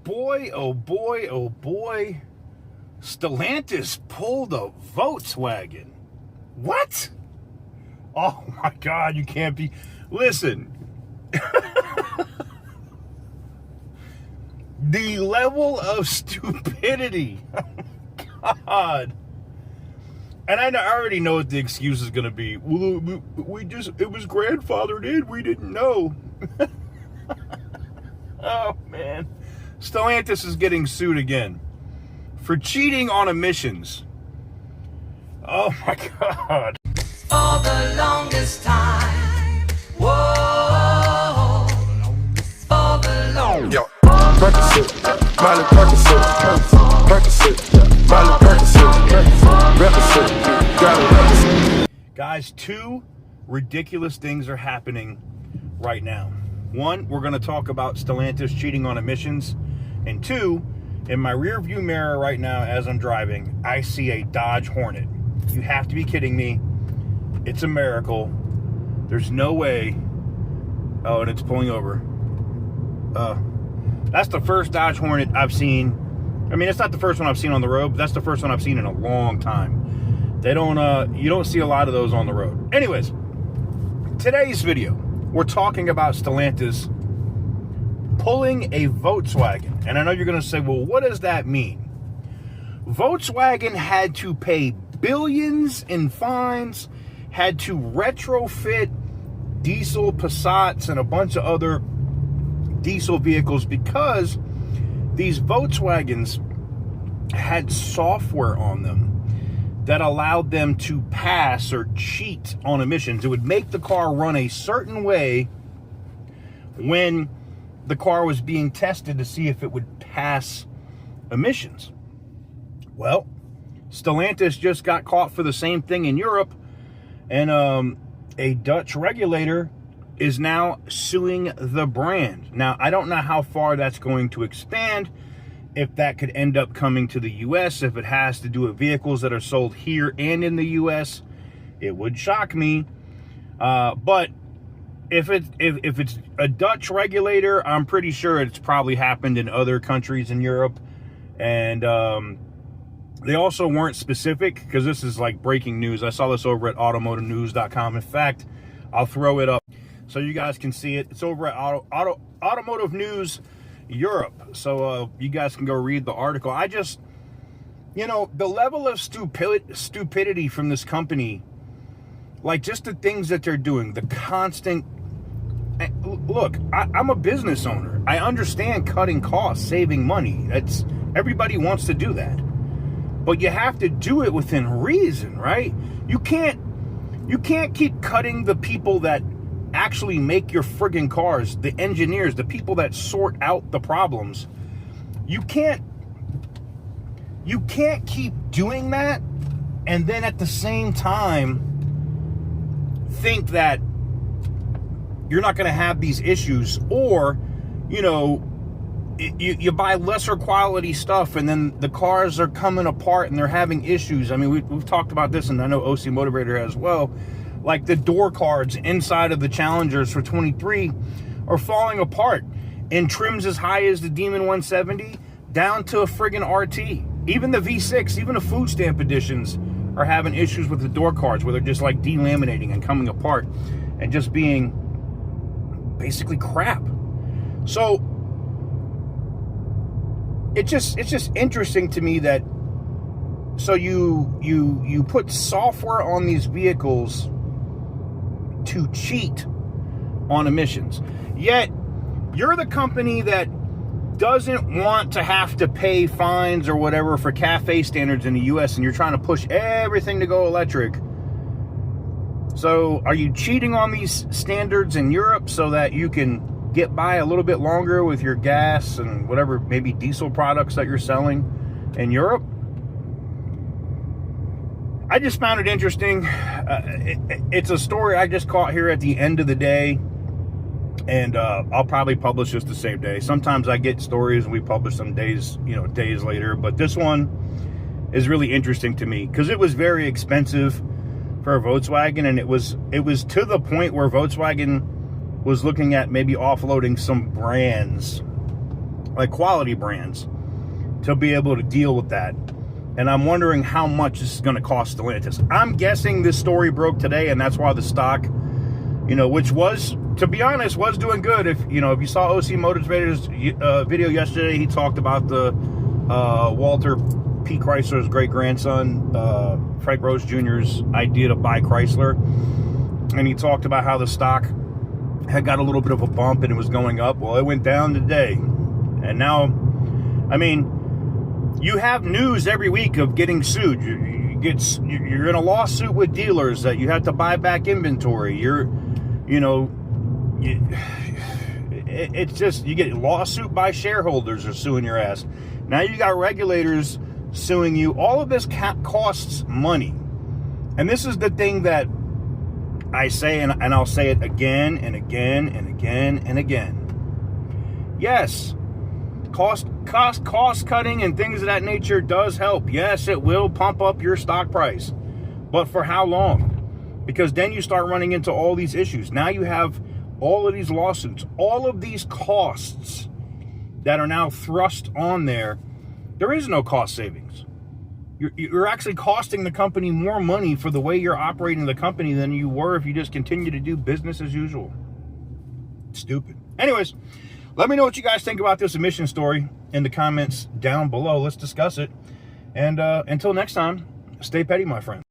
boy, oh boy, oh boy. Stellantis pulled a Volkswagen. What? Oh my God, you can't be. Listen. The level of stupidity. Oh God. And I already know what the excuse is going to be. Well, it was grandfathered in. We didn't know. Oh, man. Stellantis is getting sued again for cheating on emissions. Oh, my God. For the longest time. Whoa. For the longest time. Percocet, Miley Percocet, Percocet, Miley Percocet, represent, gotta represent. Guys, two ridiculous things are happening right now. One, we're going to talk about Stellantis cheating on emissions. And two, in my rear view mirror right now as I'm driving, I see a Dodge Hornet. You have to be kidding me. It's a miracle. There's no way. Oh, and it's pulling over. That's the first Dodge Hornet I've seen. I mean, it's not the first one I've seen on the road, but that's the first one I've seen in a long time. You don't see a lot of those on the road. Anyways, today's video, we're talking about Stellantis pulling a Volkswagen. And I know you're going to say, well, what does that mean? Volkswagen had to pay billions in fines, had to retrofit diesel Passats and a bunch of other diesel vehicles because these Volkswagens had software on them that allowed them to pass or cheat on emissions. It would make the car run a certain way when the car was being tested to see if it would pass emissions. Well, Stellantis just got caught for the same thing in Europe, and a Dutch regulator is now suing the brand. Now, I don't know how far that's going to expand, if that could end up coming to the U.S., if it has to do with vehicles that are sold here and in the U.S., it would shock me. But if it's a Dutch regulator, I'm pretty sure it's probably happened in other countries in Europe. And they also weren't specific, because this is like breaking news. I saw this over at automotivenews.com. In fact, I'll throw it up so you guys can see it. It's over at Automotive News Europe. So you guys can go read the article. I just, the level of stupidity from this company, like just the things that they're doing, the constant, look, I'm a business owner. I understand cutting costs, saving money. Everybody wants to do that. But you have to do it within reason, right? You can't keep cutting the people that actually make your friggin' cars, the engineers, the people that sort out the problems. You can't keep doing that and then at the same time think that you're not going to have these issues, or you buy lesser quality stuff and then the cars are coming apart and they're having issues. I mean, we've talked about this, and I know OC Motivator as well. Like the door cards inside of the Challengers for 23 are falling apart in trims as high as the Demon 170 down to a friggin' RT. Even the V6, even the food stamp editions are having issues with the door cards where they're just like delaminating and coming apart and just being basically crap. So it's just interesting to me that you put software on these vehicles to cheat on emissions, yet you're the company that doesn't want to have to pay fines or whatever for CAFE standards in the US, and you're trying to push everything to go electric. So are you cheating on these standards in Europe so that you can get by a little bit longer with your gas and whatever, maybe diesel products that you're selling in Europe? I just found it interesting. It's a story I just caught here at the end of the day, and I'll probably publish this the same day. Sometimes I get stories and we publish them days later, but this one is really interesting to me because it was very expensive for a Volkswagen, and it was to the point where Volkswagen was looking at maybe offloading some brands like quality brands, to be able to deal with that. And I'm wondering how much this is going to cost Stellantis. I'm guessing this story broke today, and that's why the stock, you know, which was, to be honest, was doing good. If you know, if you saw OC Motivator's video yesterday, he talked about the Walter P. Chrysler's great-grandson, Frank Rose Jr.'s idea to buy Chrysler. And he talked about how the stock had got a little bit of a bump and it was going up. Well, it went down today. And now, I mean, you have news every week of getting sued. You're in a lawsuit with dealers that you have to buy back inventory. It's just, you get a lawsuit by shareholders are suing your ass. Now you got regulators suing you. All of this costs money. And this is the thing that I say, and I'll say it again and again and again and again. Yes, cost cutting and things of that nature does help. Yes, it will pump up your stock price. But for how long? Because then you start running into all these issues. Now you have all of these lawsuits, all of these costs that are now thrust on there. There is no cost savings. You're actually costing the company more money for the way you're operating the company than you were if you just continue to do business as usual. Stupid. Anyways, let me know what you guys think about this emission story in the comments down below. Let's discuss it. And until next time, stay petty, my friend.